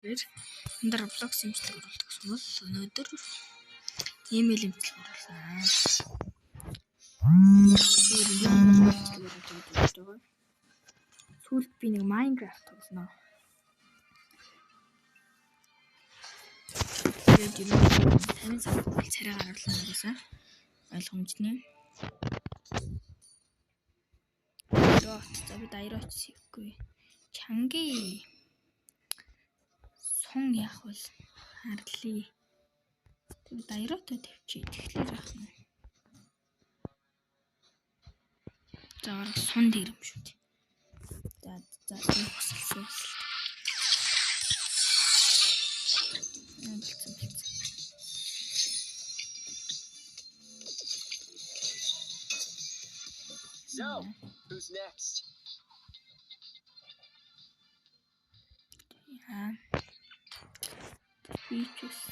Өндөр блог симжлэг оруулдаг бол өнөөдөр email эмчилгээ оруулнаа. Сүүлд би нэг Minecraft тоглоно. Тэгээд юм 50 цаг царай гаргална гэсэн ойлгомжтой. За би даяарч хийхгүй. Чанги сон яах вэ? Харлий. Тэг даяараа тавьчих. Тэгэхээр яах вэ? Заар сон дэрэм шүү дээ. За хөсөлсөн. So, who's next? Yeah. We just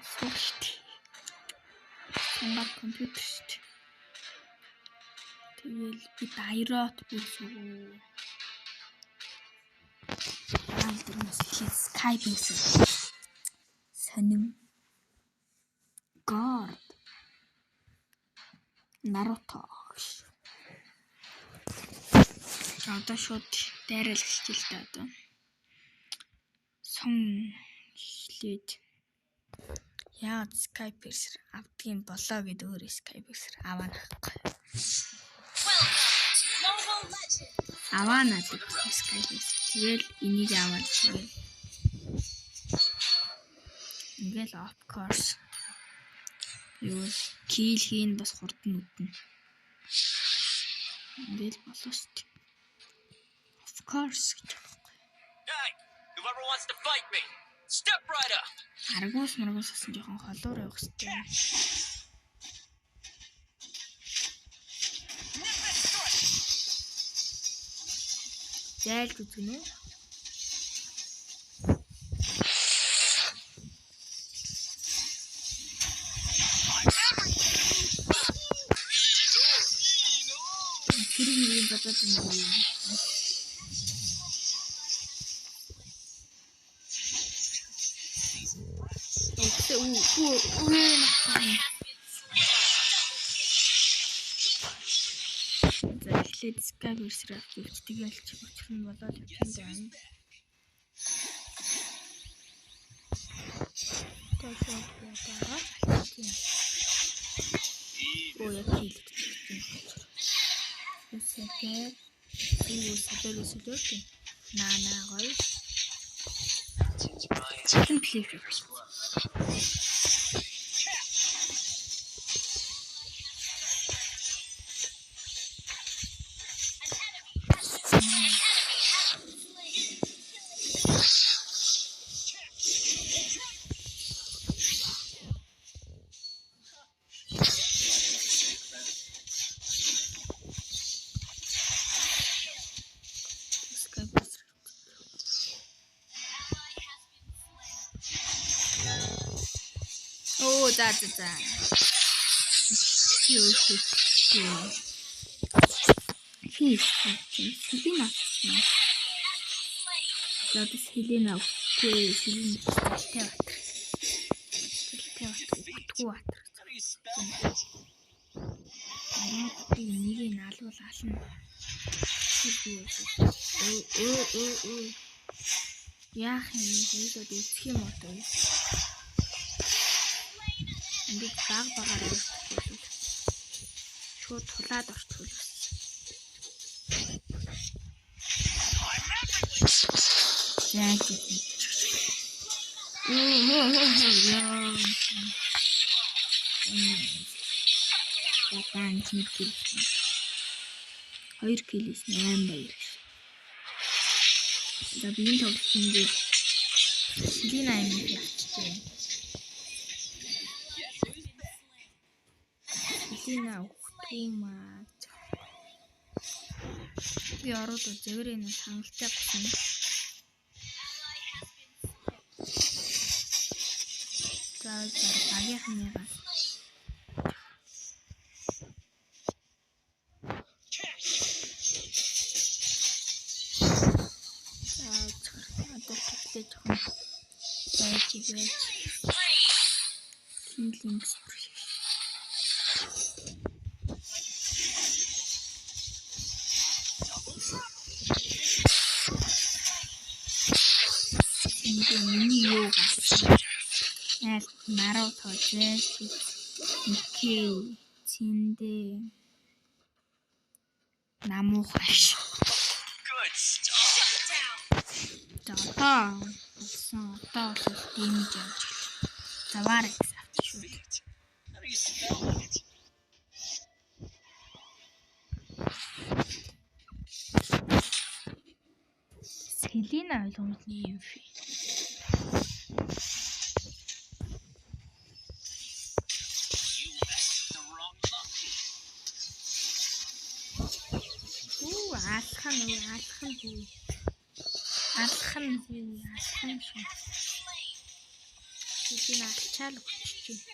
switched. Сонголт компьютер шүү дээ. Тэгэл би дайрот бүрсүү. Альтернас Skype гэсэн. Сонин. God. Naruto. Одоо шууд дайрал эхэлж л даа одоо. Сон эхлээд яа Skype-ээр авдгийн болоо гэдэг өөр Skype-ээр аваа нахгүй. Аваа надад Skype-ээр. Тэгэл энийг аваад тэгэл. Ингээл of course. Юу kill хийн бас хурдан үтнэ. Ингээл болоо шүү дээ. Of course гэж байхгүй. Hey, whoever wants to fight me, step right up. Аргуус маргууссан жоохон холоор явах хэрэгтэй. Зайлж үзгэнэ. Тэрийг бодоод байна. Эхлээд Skype-ээр авчих. Тэгэл ч өчр нь болоод явж байна. Тэсээд байгаа. Яа хийлээ. Үсээ наа гоё. Simple. За. Селина. За Селина үгүй Селина театр. Би нэг нь алуул ална. Яах юм хийгээд үзэх юм уу? Энд багаар явуулах. Шууд тулаад орчихвол. Яа гэх юм. Ятан хийх. 2 килос 8 баяр. За би энэ тоглолтыг Селина юм яачих. Селина ухтумаа. Би ороод зэвэрээ нэг хангалттай болсон. За багийнхныгаа байж. Healing spree. Миний юу гасан. Яа Наруто зээл Икей цэндэ намуухаш. Good stuff. Одоо дэмж явж. Заварах шүү. How do you spell it? Селина ойлгомжтой юм шиг. Алхан шүү. Селина алчаал өгч.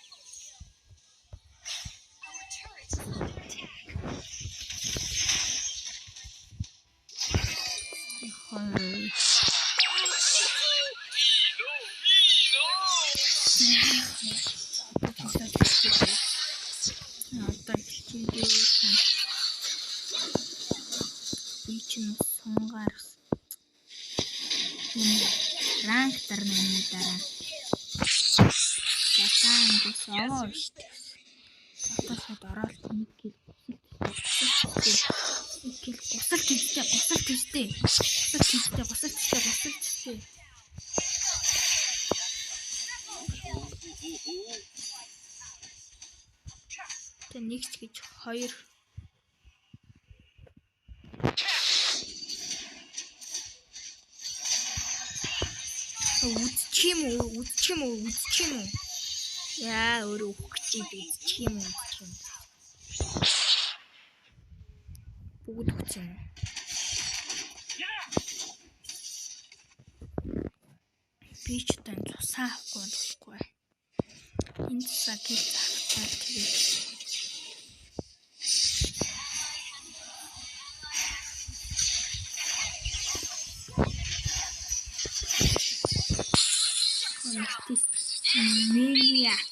Сонгаар ранг дарнаны дараа Батангус аваа штэ. Атасад ороод нэг гэл гусалт хийжтэй. Тэ нэгч гэж хоёр үзчих юм уу? Яа өөрөө өгчих үзчих юм уу? Бүгд өгчих юм. Би ч тань цусаа авахгүй. Энэ цусаа гэж авчаад тэгээд Maniac.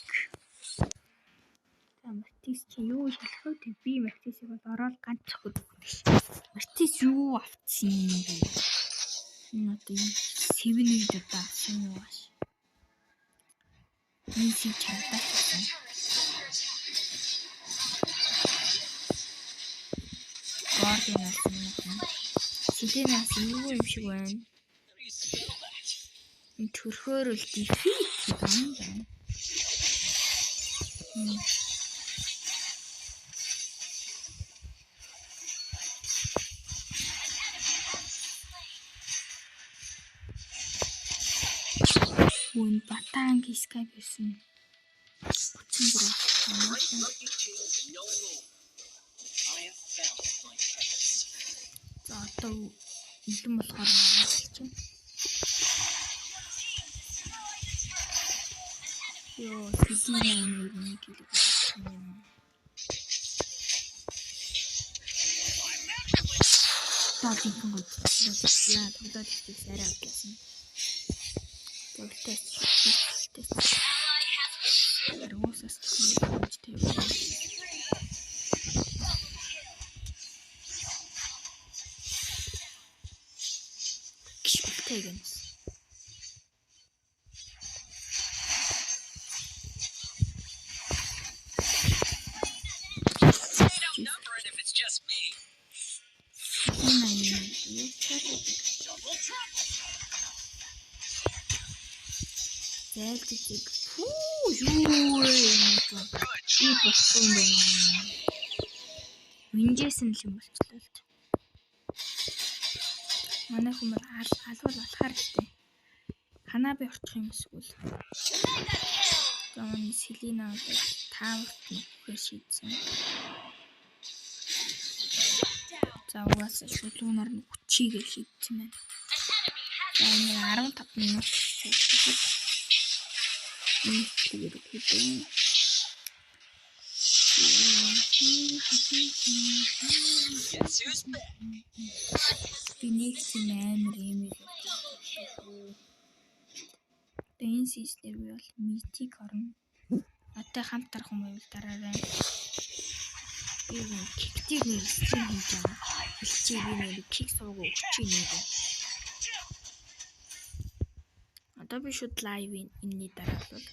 Мартис чи юу шалхав тэг би Мартисийг бол ороод ганц цоход өгнөш. Мартис юу авцсан юм бэ? Энэ одоо сэвнүүд одоо авсан юу баш. Энэ си чамтай. Гардинаас юм. Селенаас юу юм шиг байна? Төрхөөр л дефит юм байна. Үн батанги скайп гэсэн. За одоо илэн болохоор байна. Йоо, Селина нэг хэлээ. Таатын гол яа тоглоод ирсэн арай авчихсан. Тест. Роосас тийм. Кишптэйгэнс. Зээлтийг юу Винжсэн л юм болчихлоо л. Манай хүмүүс алвал алхаар штэ. Ханаби орчих юм эсвэл. Гомны Селина тааварт нөхөр шийдсэн. За угаасаа шүлүүнаар нь хүчийгээ шийдсэн байна. За энэ 15 минут цааш. Би нэг тийм амар юм. Одоо энэ сизнэр би бол митик орно. Надтай хамт тарах юм байвал дараарай. Би киктийг нэр стрим хийж байгаа. Хэлчихээ би нэр кик суугаа өгч ийнэ. Одоо би шууд лайв энэний дараа бол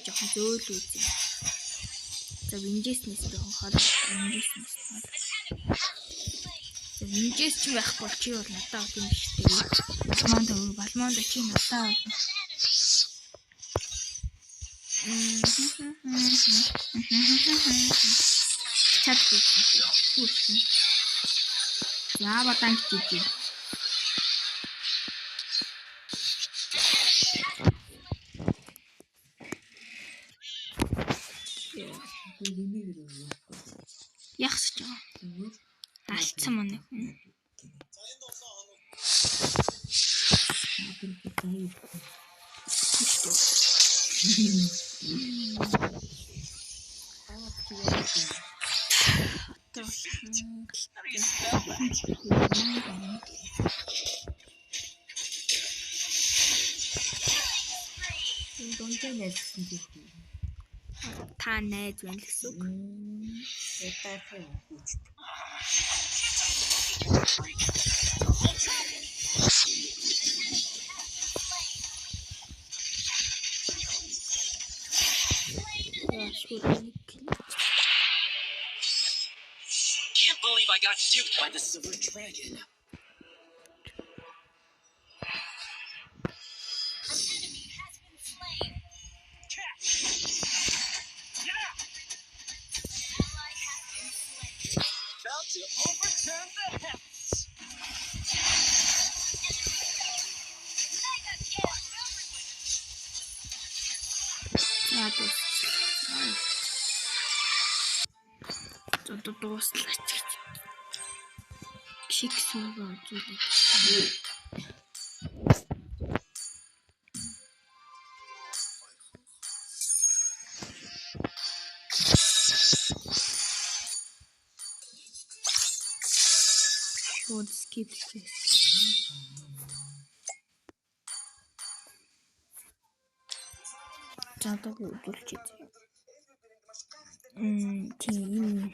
жоохон зөөл үзье. За винжэснээс жоохон хол винжэснээс хол. За винжэс ч байхгүй чи бол надад тийм биш дээ. Балмонд чи надад чат хийсэн. Яава танк жижиг. Яхсаж байгаа. Алдсан мөн. Та найз байна л гэсэн үг. Can't believe I got duped by the silver dragon. About to overturn the heavens. Дуслаач гэж. Кик суугаа үзүүлээд. Шууд скип хийсэн. Жаадаг үзүүлж үзье. Тийм.